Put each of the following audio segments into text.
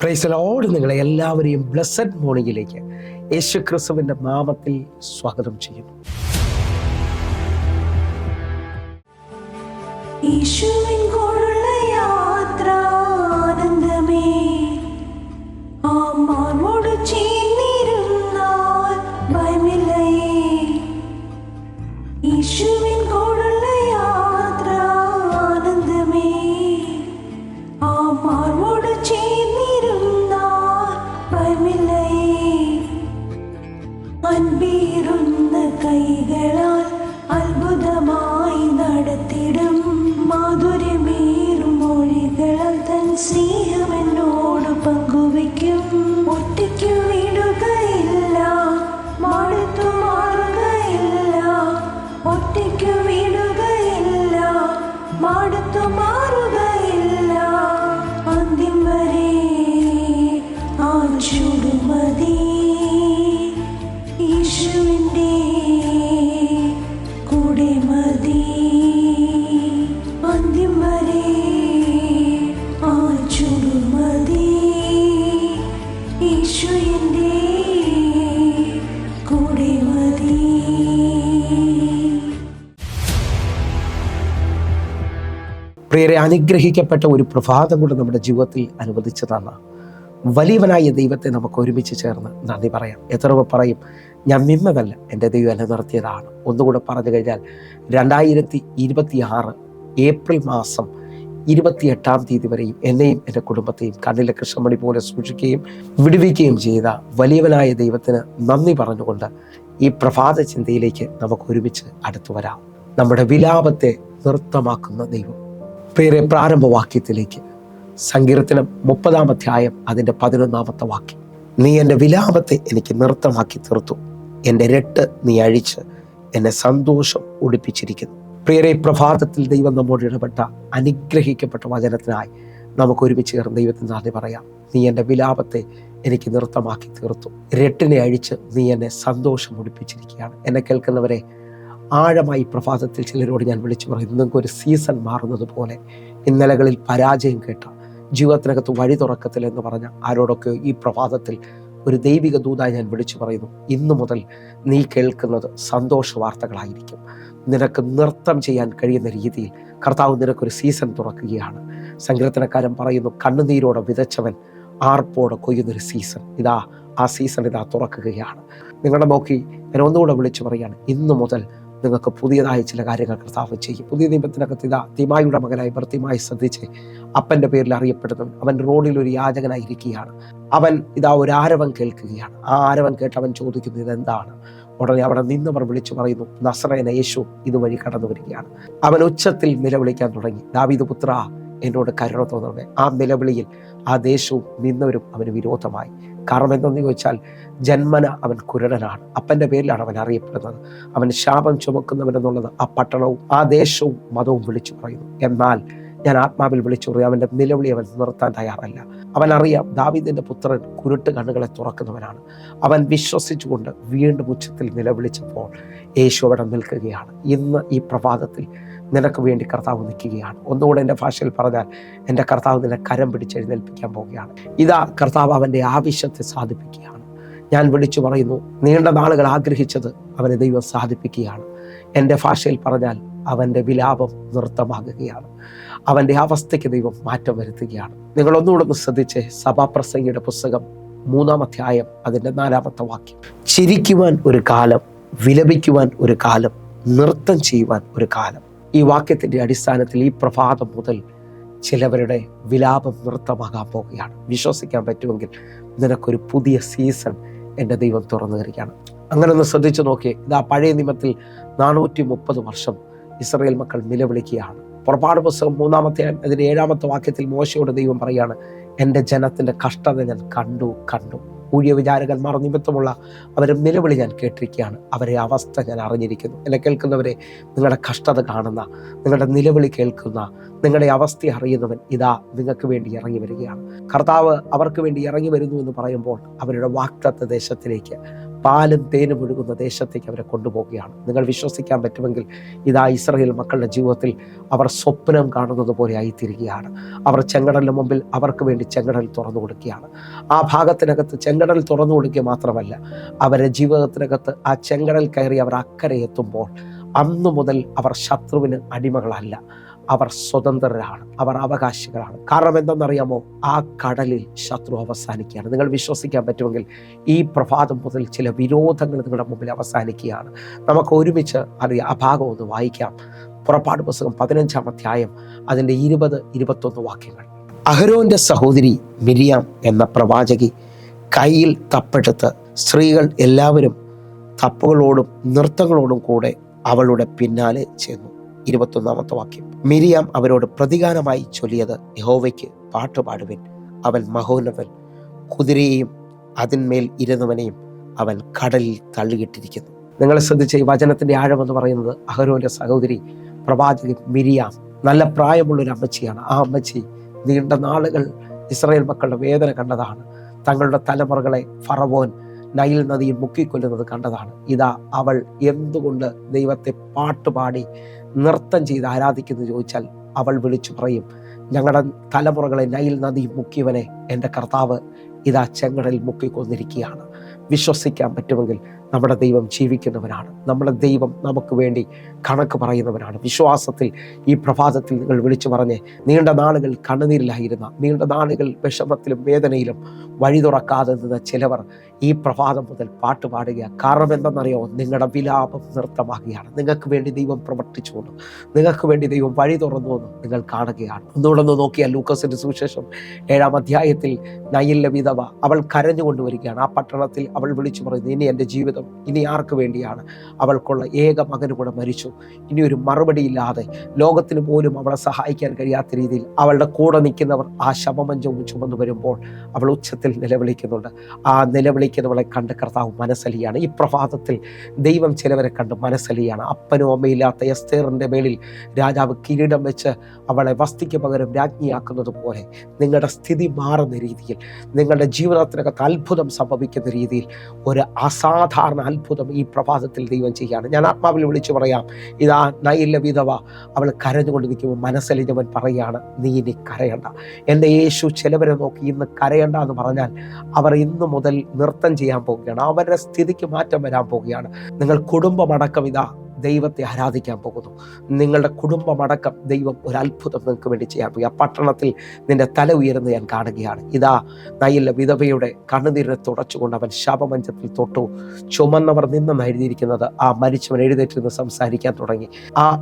Praise the Lord. നിങ്ങളെ എല്ലാവരെയും blessed മോർണിംഗിലേക്ക് യേശു ക്രിസ്തുവിൻ്റെ നാമത്തിൽ സ്വാഗതം ചെയ്യുന്നു. യേശുവിൻ കൂടെയുള്ള യാത്ര ആനന്ദമേ, ആത്മാവോട് ചേർന്നിരുന്നാൽ ഭയമില്ലയേ. യേശുവിൻ കൂടെയുള്ള യാത്ര ആനന്ദമേ, ആത്മാവോട് ചേർന്നിരുന്നാൽ ഭയമില്ലയേ. അൻപീറുന്ന കൈകളാൽ അത്ഭുതമായി നടത്തിടും മാധുര്യമേറും മൊഴികളാൽ തൻ സ്നേഹം എന്നോട് പങ്കുവയ്ക്കും. ഒറ്റയ്ക്ക് വിടുകയില്ല, മടുത്തു മാറുകയില്ല. ഒറ്റയ്ക്ക് വിടുകയില്ല, മടുത്തു മാറുകയില്ല. അന്ത്യം വരെ ആ ചുടുമതി യേശുവിൻ്റെ കൂടെ മതി. അന്ത്യം വരെ ആ ചുടുമതി യേശുവിൻ്റെ കൂടെ മതി. പ്രിയരെ, അനുഗ്രഹിക്കപ്പെട്ട ഒരു പ്രഭാതം കൂടെ നമ്മുടെ ജീവിതത്തിൽ അനുവദിച്ചതാണ്. വലിയവനായ ദൈവത്തെ നമുക്ക് ഒരുമിച്ച് ചേർന്ന് നന്ദി പറയാം. എത്ര പറയും, ഞാൻ നിന്നതല്ല, എൻ്റെ ദൈവം എന്നെ നിർത്തിയതാണ്. ഒന്നുകൂടെ പറഞ്ഞു കഴിഞ്ഞാൽ 2026 ഏപ്രിൽ മാസം 28-ാം തീയതി വരെയും എന്നെയും എൻ്റെ കുടുംബത്തെയും കണ്ണിലെ കൃഷ്ണമണി പോലെ സൂക്ഷിക്കുകയും വിടുവിക്കുകയും ചെയ്ത വലിയവനായ ദൈവത്തിന് നന്ദി പറഞ്ഞുകൊണ്ട് ഈ പ്രഭാത ചിന്തയിലേക്ക് നമുക്ക് ഒരുമിച്ച് അടുത്തു വരാം. നമ്മുടെ വിലാപത്തെ നൃത്തമാക്കുന്ന ദൈവം. പ്രിയരെ, പ്രാരംഭവാക്യത്തിലേക്ക് സങ്കീർത്തനം 30-ാം അധ്യായം അതിൻ്റെ 11-ാമത്തെ വാക്യം. നീ എൻ്റെ വിലാപത്തെ എനിക്ക് നൃത്തമാക്കി തീർത്തു, എൻ്റെ രട്ട് നീ അഴിച്ച് എന്നെ സന്തോഷം ഉടുപ്പിച്ചിരിക്കുന്നു. പ്രിയരെ, പ്രഭാതത്തിൽ ദൈവം നമ്മോട് ഇടപെട്ട അനുഗ്രഹിക്കപ്പെട്ട വചനത്തിനായി നമുക്ക് ഒരുമിച്ച് ചേർന്ന് ദൈവത്തിന് നന്ദി പറയാം. നീ എൻ്റെ വിലാപത്തെ എനിക്ക് നൃത്തമാക്കി തീർത്തു, രട്ടിനെ അഴിച്ച് നീ എന്നെ സന്തോഷം ഉടുപ്പിച്ചിരിക്കുകയാണ്. എന്നെ കേൾക്കുന്നവരെ, ആഴമായി പ്രഭാതത്തിൽ ചിലരോട് ഞാൻ വിളിച്ചു പറയും, നിങ്ങൾക്കൊരു സീസൺ മാറുന്നത് പോലെ ഇന്നലകളിൽ പരാജയം കേട്ട, ജീവിതത്തിനകത്ത് വഴി തുറക്കത്തില്ലെന്ന് പറഞ്ഞ ആരോടൊക്കെ ഈ പ്രഭാതത്തിൽ ഒരു ദൈവിക ദൂതായി ഞാൻ വിളിച്ചു പറയുന്നു, ഇന്നു മുതൽ നീ കേൾക്കുന്നത് സന്തോഷ വാർത്തകളായിരിക്കും. നിനക്ക് നൃത്തം ചെയ്യാൻ കഴിയുന്ന രീതിയിൽ കർത്താവ് നിനക്കൊരു സീസൺ തുറക്കുകയാണ്. സങ്കീർത്തനക്കാരൻ പറയുന്നു, കണ്ണുനീരോടെ വിതച്ചവൻ ആർപ്പോടെ കൊയ്യുന്നൊരു സീസൺ ഇതാ, ആ സീസൺ ഇതാ തുറക്കുകയാണ്. നിങ്ങളുടെ നോക്കി ഞാൻ ഒന്നുകൂടെ വിളിച്ചു പറയുകയാണ്, ഇന്നു മുതൽ നിങ്ങൾക്ക് പുതിയതായ ചില കാര്യങ്ങൾ കർത്താവ് ചെയ്യും. പുതിയ നിയമത്തിനകത്ത് ഇതാ തിമായിയുടെ മകനായി ഭർത്തിമായി ശ്രദ്ധിച്ച് അപ്പൻ്റെ പേരിൽ അറിയപ്പെടുന്നവൻ അവൻ റോഡിൽ ഒരു യാചകനായിരിക്കുകയാണ്. അവൻ ഇതാ ഒരു ആരവം കേൾക്കുകയാണ്. ആ ആരവം കേട്ട് അവൻ ചോദിക്കുന്നു, ഇതെന്താണ്? ഉടനെ അവിടെ നിന്നവർ വിളിച്ചു പറയുന്നു, നസറേന യേശു ഇതുവഴി കടന്നു വരികയാണ്. അവൻ ഉച്ചത്തിൽ നിലവിളിക്കാൻ തുടങ്ങി, ദാവീദ് പുത്ര എന്നോട് കരുണ തോന്നണമേ. ആ നിലവിളിയിൽ ആ ദേശവും നിന്നവരും അവന് വിരോധമായി. കാരണം എന്തെന്ന് ചോദിച്ചാൽ, ജന്മന അവൻ കുരുടനാണ്, അപ്പൻ്റെ പേരിലാണ് അവൻ അറിയപ്പെടുന്നത്. അവൻ ശാപം ചുമക്കുന്നവനെന്നുള്ളത് ആ പട്ടണവും ആ ദേശവും മതവും വിളിച്ചു പറയുന്നു. എന്നാൽ ഞാൻ ആത്മാവിൽ വിളിച്ചു പറയും, അവൻ്റെ നിലവിളി അവൻ നിർത്താൻ തയ്യാറല്ല. അവൻ അറിയാം, ദാവീദിൻ്റെ പുത്രൻ കുരുട്ട് കണ്ണുകളെ തുറക്കുന്നവനാണ്. അവൻ വിശ്വസിച്ചുകൊണ്ട് വീണ്ടും ഉച്ചത്തിൽ നിലവിളിച്ചപ്പോൾ യേശു അവിടെ നിൽക്കുകയാണ്. ഇന്ന് ഈ പ്രഭാതത്തിൽ നിനക്ക് വേണ്ടി കർത്താവ് നിൽക്കുകയാണ്. ഒന്നുകൂടെ എൻ്റെ ഭാഷയിൽ പറഞ്ഞാൽ, എൻ്റെ കർത്താവ് നിന്നെ കരം പിടിച്ചെഴുന്നേൽപ്പിക്കാൻ പോവുകയാണ്. ഇതാ കർത്താവ് അവൻ്റെ ആവശ്യത്തെ സാധിപ്പിക്കുകയാണ്. ഞാൻ വിളിച്ചു പറയുന്നു, നീണ്ട നാളുകൾ ആഗ്രഹിച്ചത് അവനെ ദൈവം സാധിപ്പിക്കുകയാണ്. എൻ്റെ ഭാഷയിൽ പറഞ്ഞാൽ, അവൻ്റെ വിലാപം നൃത്തമാകുകയാണ്. അവൻ്റെ അവസ്ഥയ്ക്ക് ദൈവം മാറ്റം വരുത്തുകയാണ്. നിങ്ങളൊന്നുകൂടെ ഒന്ന് ശ്രദ്ധിച്ച് സഭാപ്രസംഗിയുടെ പുസ്തകം 3-ാം അധ്യായം അതിൻ്റെ 4-ാമത്തെ വാക്യം. ചിരിക്കുവാൻ ഒരു കാലം, വിലപിക്കുവാൻ ഒരു കാലം, നൃത്തം ചെയ്യുവാൻ ഒരു കാലം. ഈ വാക്യത്തിൻ്റെ അടിസ്ഥാനത്തിൽ ഈ പ്രഭാതം മുതൽ ചിലവരുടെ വിലാപം നൃത്തമാകാൻ പോവുകയാണ്. വിശ്വസിക്കാൻ പറ്റുമെങ്കിൽ നിനക്കൊരു പുതിയ സീസൺ എൻ്റെ ദൈവം തുറന്നു തരികയാണ്. അങ്ങനെ ഒന്ന് ശ്രദ്ധിച്ചു നോക്കിയേ. ഇതാ പഴയ നിയമത്തിൽ 430 വർഷം ഇസ്രായേൽ മക്കൾ നിലവിളിക്കുകയാണ്. പുറപ്പാട് പുസ്തകം 3-ാം അധ്യായം അതിൻ്റെ 7-ാമത്തെ വാക്യത്തിൽ മോശയോട് ദൈവം പറയാണ്, എൻ്റെ ജനത്തിൻ്റെ കഷ്ടത ഞാൻ കണ്ടു. ഊഴിയ വിചാരകന്മാർ നിമിത്തമുള്ള അവരെ നിലവിളി ഞാൻ കേട്ടിരിക്കുകയാണ്. അവരെ അവസ്ഥ ഞാൻ അറിഞ്ഞിരിക്കുന്നു. എന്നെ കേൾക്കുന്നവരെ, നിങ്ങളുടെ കഷ്ടത കാണുന്ന, നിങ്ങളുടെ നിലവിളി കേൾക്കുന്ന, നിങ്ങളുടെ അവസ്ഥ അറിയുന്നവൻ ഇതാ നിങ്ങൾക്ക് വേണ്ടി ഇറങ്ങി വരികയാണ്. കർത്താവ് അവർക്ക് വേണ്ടി ഇറങ്ങി വരുന്നു എന്ന് പറയുമ്പോൾ അവരുടെ വാഗ്ദത്ത ദേശത്തിലേക്ക് പാലും തേനും ഒഴുകുന്ന ദേശത്തേക്ക് അവരെ കൊണ്ടുപോവുകയാണ്. നിങ്ങൾ വിശ്വസിക്കാൻ പറ്റുമെങ്കിൽ ഇതാ ഇസ്രായേൽ മക്കളുടെ ജീവിതത്തിൽ അവർ സ്വപ്നം കാണുന്നത് പോലെ ആയിത്തീരുകയാണ്. അവർ ചെങ്കടലിന് മുമ്പിൽ അവർക്ക് വേണ്ടി ചെങ്കടൽ തുറന്നു കൊടുക്കുകയാണ്. ആ ഭാഗത്തിനകത്ത് ചെങ്കടൽ തുറന്നു കൊടുക്കുക മാത്രമല്ല, അവരുടെ ജീവിതത്തിനകത്ത് ആ ചെങ്കടൽ കയറി അവർ അക്കരെ എത്തുമ്പോൾ അന്നു മുതൽ അവർ ശത്രുവിന് അടിമകളല്ല, അവർ സ്വതന്ത്രരാണ്, അവർ അവകാശികളാണ്. കാരണം എന്തെന്നറിയാമോ? ആ കടലിൽ ശത്രു അവസാനിക്കുകയാണ്. നിങ്ങൾ വിശ്വസിക്കാൻ പറ്റുമെങ്കിൽ ഈ പ്രഭാതം മുതൽ ചില വിരോധങ്ങൾ നിങ്ങളുടെ മുമ്പിൽ അവസാനിക്കുകയാണ്. നമുക്ക് ഒരുമിച്ച് ആ ഭാഗം ഒന്ന് വായിക്കാം. പുറപ്പാട് പുസ്തകം 15-ാം അധ്യായം അതിൻ്റെ 20-21 വാക്യങ്ങൾ. അഹരോന്റെ സഹോദരി മിരിയാം എന്ന പ്രവാചകി കയ്യിൽ തപ്പെടുത്ത് സ്ത്രീകൾ എല്ലാവരും തപ്പുകളോടും നൃത്തങ്ങളോടും കൂടെ അവളുടെ പിന്നാലെ ചെന്നു. 21-ാമത്തെ വാക്യം. മിരിയാം അവരോട് പ്രതികാരമായി ചൊല്ലിയത്, യഹോവയ്ക്ക് പാട്ടുപാടുവിൻ, അവൻ മഹോന്നതൻ, കുതിരയെയും അതിന്മേൽ ഇരുന്നവനെയും അവൻ കടലിൽ തള്ളിയിട്ടിരിക്കുന്നു. നിങ്ങൾ ശ്രദ്ധിച്ച ഈ വചനത്തിന്റെ ആഴമെന്ന് പറയുന്നത്, അഹരോന്റെ സഹോദരി പ്രവാചകൻ മിരിയാം നല്ല പ്രായമുള്ളൊരു അമ്മച്ചിയാണ്. ആ അമ്മച്ചി നീണ്ട നാളുകൾ ഇസ്രായേൽ മക്കളുടെ വേദന കണ്ടതാണ്. തങ്ങളുടെ തലമുറകളെ ഫറവോൻ നൈൽ നദിയിൽ മുക്കിക്കൊല്ലുന്നത് കണ്ടതാണ്. ഇതാ അവൾ എന്തുകൊണ്ട് ദൈവത്തെ പാട്ടുപാടി നൃത്തം ചെയ്ത് ആരാധിക്കുന്നു ചോദിച്ചാൽ അവൾ വിളിച്ചു പറയും, ഞങ്ങളുടെ തലമുറകളെ നൈൽ നദി മുക്കിയവനെ എൻ്റെ കർത്താവ് ഇതാ ചെങ്കടലിൽ മുക്കിക്കൊന്നിരിക്കുകയാണ്. വിശ്വസിക്കാൻ പറ്റുമെങ്കിൽ നമ്മുടെ ദൈവം ജീവിക്കുന്നവനാണ്. നമ്മുടെ ദൈവം നമുക്ക് വേണ്ടി കണക്ക് പറയുന്നവനാണ്. വിശ്വാസത്തിൽ ഈ പ്രഭാതത്തിൽ നിങ്ങൾ വിളിച്ചു പറഞ്ഞ്, നീണ്ട നാളുകൾ കണ്ണുനീരിലായിരുന്ന, നീണ്ട നാളുകൾ വിഷമത്തിലും വേദനയിലും വഴി തുറക്കാതെ നിന്ന ചിലവർ ഈ പ്രഭാതം മുതൽ പാട്ട് പാടുകയാണ്. കാരണം എന്തെന്നറിയോ? നിങ്ങളുടെ വിലാപം നൃത്തമാകുകയാണ്. നിങ്ങൾക്ക് വേണ്ടി ദൈവം പ്രവർത്തിച്ചു എന്ന്, നിങ്ങൾക്ക് വേണ്ടി ദൈവം വഴി തുറന്നു എന്ന് നിങ്ങൾ കാണുകയാണ്. ഒന്നുകൂടെ നോക്കിയാൽ ലൂക്കോസിന്റെ സുവിശേഷം 7-ാം അധ്യായത്തിൽ നയലിലെ വിധവ അവൾ കരഞ്ഞുകൊണ്ടുവരികയാണ്. ആ പട്ടണത്തിൽ അവൾ വിളിച്ചു പറയുന്നു, ഇനി എൻ്റെ ജീവിതം ഇനി ആർക്ക് വേണ്ടിയാണ്? അവൾക്കുള്ള ഏക മകന് കൂടെ മരിച്ചു. ഇനി ഒരു മറുപടിയില്ലാതെ ലോകത്തിന് പോലും അവളെ സഹായിക്കാൻ കഴിയാത്ത രീതിയിൽ അവളുടെ കൂടെ നിൽക്കുന്നവർ ആ ശവമഞ്ചവും ചുമന്നു വരുമ്പോൾ അവൾ ഉച്ചത്തിൽ നിലവിളിക്കുന്നുണ്ട്. ആ നിലവിളിക്കുന്നവളെ കണ്ട് കർത്താവ് മനസ്സലിയാണ്. ഈ പ്രഭാതത്തിൽ ദൈവം ചിലവരെ കണ്ട് മനസ്സലിയാണ്. അപ്പനും അമ്മയില്ലാത്ത എസ്തേറിന്റെ മേലിൽ രാജാവ് കിരീടം വെച്ച് അവളെ വസ്തിക്ക് പകരം രാജ്ഞിയാക്കുന്നത് പോലെ നിങ്ങളുടെ സ്ഥിതി മാറുന്ന രീതിയിൽ, നിങ്ങളുടെ ജീവിതത്തിനകത്ത് അത്ഭുതം സംഭവിക്കുന്ന രീതിയിൽ ഒരു അസാധാരണ അത്ഭുതം ഈ പ്രഭാതത്തിൽ ദൈവം ചെയ്യാണ്. ഞാൻ ആത്മാവിൽ വിളിച്ചു പറയാം, ഇതാ നയലിലെ വിധവ അവൾ കരഞ്ഞുകൊണ്ട് നിൽക്കുമ്പോൾ മനസ്സലിഞ്ഞവൻ പറയാണ്, നീ ഇനി കരയണ്ട. എൻ്റെ യേശു ചിലവരെ നോക്കി ഇന്ന് കരയണ്ട എന്ന് പറഞ്ഞാൽ അവർ ഇന്ന് മുതൽ നൃത്തം ചെയ്യാൻ പോവുകയാണ്. അവരുടെ സ്ഥിതിക്ക് മാറ്റം വരാൻ പോവുകയാണ്. നിങ്ങൾ കുടുംബമടക്കം ഇതാ ദൈവത്തെ ആരാധിക്കാൻ പോകുന്നു. നിങ്ങളുടെ കുടുംബമടക്കം ദൈവം ഒരു അത്ഭുതം നിങ്ങൾക്ക് വേണ്ടി ചെയ്യാൻ പോകുക. ആ പട്ടണത്തിൽ നിന്റെ തല ഉയരുന്ന ഞാൻ കാണുകയാണ്. ഇതാ നയലിലെ വിധവയുടെ കണ്ണുനീരിനെ തുടച്ചുകൊണ്ട് അവൻ ശാപമഞ്ചത്തിൽ തൊട്ടു. ചുമന്നവർ നിന്നെന്ന് എഴുതിയിരിക്കുന്നത്. ആ മരിച്ചവൻ എഴുന്നേറ്റ് സംസാരിക്കാൻ തുടങ്ങി.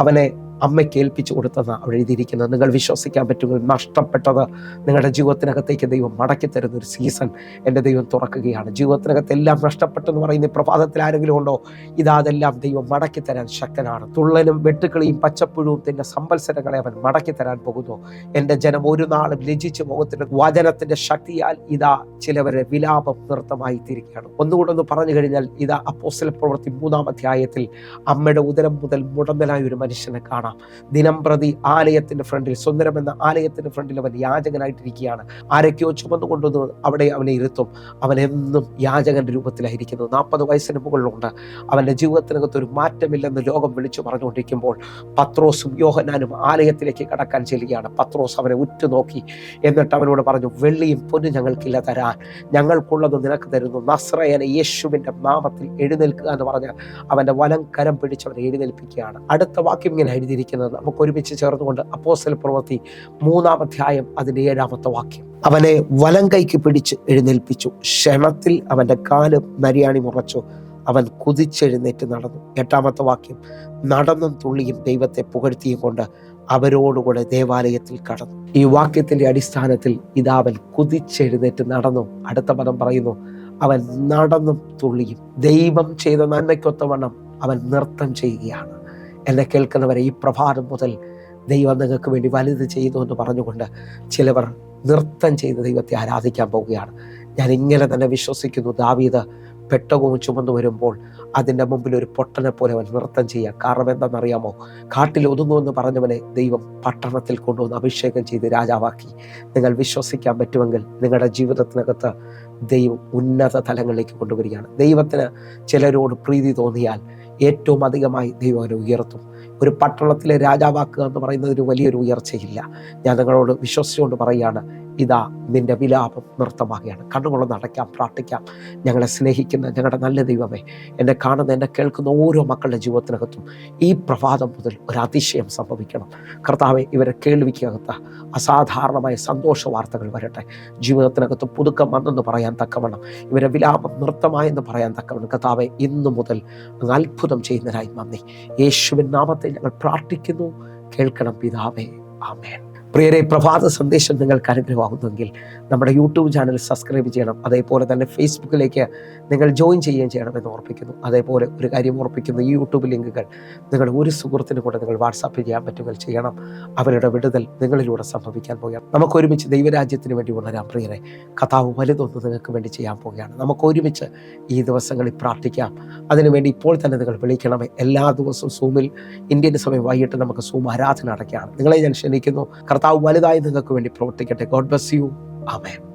അവനെ അമ്മയ്ക്ക് ഏൽപ്പിച്ചു കൊടുത്തെന്ന് അവിടെ എഴുതിയിരിക്കുന്നത്. നിങ്ങൾ വിശ്വസിക്കാൻ പറ്റുമെങ്കിൽ നഷ്ടപ്പെട്ടത് നിങ്ങളുടെ ജീവിതത്തിനകത്തേക്ക് ദൈവം മടക്കി തരുന്ന ഒരു സീസൺ എൻ്റെ ദൈവം തുറക്കുകയാണ്. ജീവിതത്തിനകത്ത് എല്ലാം നഷ്ടപ്പെട്ടെന്ന് പറയുന്ന പ്രഭാതത്തിൽ ആരെങ്കിലും ഉണ്ടോ? അതെല്ലാം ദൈവം മടക്കി തരാൻ ശക്തനാണ്. തുള്ളനും വെട്ടുക്കിളിയും പച്ചപ്പുഴുവും തിന്റെ സംവത്സരങ്ങളെ അവൻ മടക്കി തരാൻ പോകുന്നു. എൻ്റെ ജനം ഒരു നാളും ലജിച്ചു പോകത്തില്ല. വചനത്തിന്റെ ശക്തിയാൽ ചിലവരെ വിലാപം നൃത്തമായി തീരുകയാണ്. ഒന്നുകൂടെ പറഞ്ഞു കഴിഞ്ഞാൽ അപ്പോസ്തല പ്രവൃത്തി 3-ാം അധ്യായത്തിൽ അമ്മയുടെ ഉദരം മുതൽ മുടന്തലായ ഒരു മനുഷ്യനെ കാണാം. ദിനം പ്രതി ആലയത്തിന്റെ ഫ്രണ്ടിൽ, സുന്ദരം എന്ന ആലയത്തിന്റെ ഫ്രണ്ടിൽ അവൻ യാചകനായിട്ടിരിക്കുകയാണ്. ആരൊക്കെയോ ചുമന്നുകൊണ്ടുവന്ന് അവിടെ അവനെ ഇരുത്തും. അവൻ എന്നും യാചകന്റെ രൂപത്തിലായിരിക്കുന്നു. 40 വയസ്സിന് മുകളിലുണ്ട്. അവന്റെ ജീവിതത്തിനകത്ത് ഒരു മാറ്റമില്ലെന്ന് ലോകം വിളിച്ചു പറഞ്ഞുകൊണ്ടിരിക്കുമ്പോൾ പത്രോസും യോഹന്നാനും ആലയത്തിലേക്ക് കടക്കാൻ ചെല്ലുകയാണ്. പത്രോസ് അവനെ ഉറ്റുനോക്കി. എന്നിട്ട് അവനോട് പറഞ്ഞു, വെള്ളിയും പൊന്നും ഞങ്ങൾക്കില്ല തരാൻ, ഞങ്ങൾക്കുള്ളത് നിനക്ക് തരുന്നു. നസ്രയനെ യേശുവിന്റെ നാമത്തിൽ എഴുന്നേൽക്കുക എന്ന് പറഞ്ഞ് അവന്റെ വലം കരം പിടിച്ച് അവനെ എഴുന്നേൽപ്പിക്കുകയാണ്. അടുത്ത വാക്യം ഇങ്ങനെ എഴുതിയിരിക്കുന്നത് നമുക്ക് ഒരുമിച്ച് ചേർന്നുകൊണ്ട് അപ്പോസ്തല പ്രവൃത്തി 3-ാം അധ്യായം അതിന്റെ 7-ാമത്തെ വാക്യം. അവനെ വലം കൈക്ക് പിടിച്ച് എഴുന്നേൽപ്പിച്ചു. ക്ഷണത്തിൽ അവന്റെ കാല് നരിയാണി മുറച്ചു. അവൻ കുതിച്ചെഴുന്നേറ്റ് നടന്നു. 8-ാമത്തെ വാക്യം. നടന്നും തുള്ളിയും ദൈവത്തെ പുകഴ്ത്തിയും കൊണ്ട് അവരോടുകൂടെ ദേവാലയത്തിൽ കടന്നു. ഈ വാക്യത്തിന്റെ അടിസ്ഥാനത്തിൽ അവൻ കുതിച്ചെഴുന്നേറ്റ് നടന്നു. അടുത്ത പദം പറയുന്നു, അവൻ നടന്നും തുള്ളിയും ദൈവം ചെയ്ത നന്മയ്ക്കൊത്തവണ്ണം അവൻ നൃത്തം ചെയ്യുകയാണ്. എന്നെ കേൾക്കുന്നവരെ, ഈ പ്രഭാതം മുതൽ ദൈവം നിങ്ങൾക്ക് വേണ്ടി വലുത് ചെയ്തു എന്ന് പറഞ്ഞുകൊണ്ട് ചിലവർ നൃത്തം ചെയ്ത് ദൈവത്തെ ആരാധിക്കാൻ പോവുകയാണ്. ഞാൻ ഇങ്ങനെ തന്നെ വിശ്വസിക്കുന്നു. ദാവീദ് പെട്ടകവും ചുമന്നു വരുമ്പോൾ അതിൻ്റെ മുമ്പിൽ ഒരു പൊട്ടനെ പോലെ അവൻ നൃത്തം ചെയ്യുക. കാരണം എന്താണെന്നറിയാമോ? കാട്ടിൽ ഒതുങ്ങുമെന്ന് പറഞ്ഞവനെ ദൈവം പട്ടണത്തിൽ കൊണ്ടുവന്ന് അഭിഷേകം ചെയ്ത് രാജാവാക്കി. നിങ്ങൾ വിശ്വസിക്കാൻ പറ്റുമെങ്കിൽ നിങ്ങളുടെ ജീവിതത്തിനകത്ത് ദൈവം ഉന്നത തലങ്ങളിലേക്ക് കൊണ്ടുവരികയാണ്. ദൈവത്തിന് ചിലരോട് പ്രീതി തോന്നിയാൽ ഏറ്റവും അധികമായി ദൈവം അവരെ ഉയർത്തും. ഒരു പട്ടണത്തിലെ രാജാവാക്കുക എന്ന് പറയുന്നത് ഒരു വലിയൊരു ഉയർച്ചയില്ല. ഞാൻ നിങ്ങളോട് വിശ്വസിച്ചുകൊണ്ട് പറയുകയാണ്, ഇതാ നിന്റെ വിലാപം നൃത്തമാകുകയാണ്. കണ്ണുകളൊന്ന് അടയ്ക്കാം, പ്രാർത്ഥിക്കാം. ഞങ്ങളെ സ്നേഹിക്കുന്ന ഞങ്ങളുടെ നല്ല ദൈവമേ, എന്നെ കാണുന്ന എന്നെ കേൾക്കുന്ന ഓരോ മക്കളുടെ ജീവിതത്തിനകത്തും ഈ പ്രഭാതം മുതൽ ഒരു അതിശയം സംഭവിക്കണം. കർത്താവെ, ഇവരെ കേൾവിക്കകത്ത് അസാധാരണമായ സന്തോഷ വാർത്തകൾ വരട്ടെ. ജീവിതത്തിനകത്ത് പുതുക്കം വന്നെന്ന് പറയാൻ തക്കവണ്ണം, ഇവരെ വിലാപം നൃത്തമായെന്ന് പറയാൻ തക്കവണ്ണം കർത്താവെ, ഇന്നു മുതൽ അത്ഭുതം ചെയ്യുന്നതിനായി നന്ദി. യേശുവിൻ നാമത്തിൽ ഞങ്ങൾ പ്രാർത്ഥിക്കുന്നു. കേൾക്കണം പിതാവേ, ആമേൻ. പ്രിയരെ, പ്രഭാത സന്ദേശം നിങ്ങൾക്ക് അനുഗ്രഹമാകുന്നെങ്കിൽ നമ്മുടെ യൂട്യൂബ് ചാനൽ സബ്സ്ക്രൈബ് ചെയ്യണം. അതേപോലെ തന്നെ ഫേസ്ബുക്കിലേക്ക് നിങ്ങൾ ജോയിൻ ചെയ്യുകയും ചെയ്യണമെന്ന് ഓർപ്പിക്കുന്നു. അതേപോലെ ഒരു കാര്യം ഓർപ്പിക്കുന്നു, ഈ യൂട്യൂബ് ലിങ്കുകൾ നിങ്ങളുടെ ഒരു സുഹൃത്തിന് കൂടെ നിങ്ങൾ വാട്സാപ്പ് ചെയ്യാൻ പറ്റുമെങ്കിൽ ചെയ്യണം. അവരുടെ വിടുതൽ നിങ്ങളിലൂടെ സംഭവിക്കാൻ പോകുകയാണ്. നമുക്ക് ഒരുമിച്ച് ദൈവരാജ്യത്തിന് വേണ്ടി ഉണരാം. പ്രിയരെ, കർത്താവ് വലുതൊന്ന് നിങ്ങൾക്ക് വേണ്ടി ചെയ്യാൻ പോവുകയാണ്. നമുക്ക് ഒരുമിച്ച് ഈ ദിവസങ്ങളിൽ പ്രാർത്ഥിക്കാം. അതിനുവേണ്ടി ഇപ്പോൾ തന്നെ നിങ്ങൾ വിളിക്കണമേ. എല്ലാ ദിവസവും സൂമിൽ ഇന്ത്യൻ സമയം വൈകിട്ട് നമുക്ക് സൂം ആരാധന അടയ്ക്കുകയാണ്. നിങ്ങളെ ഞാൻ ക്ഷണിക്കുന്നു. കർത്താവ് വലുതായി നിങ്ങൾക്ക് വേണ്ടി പ്രവർത്തിക്കട്ടെ. God bless you. ആമേൻ.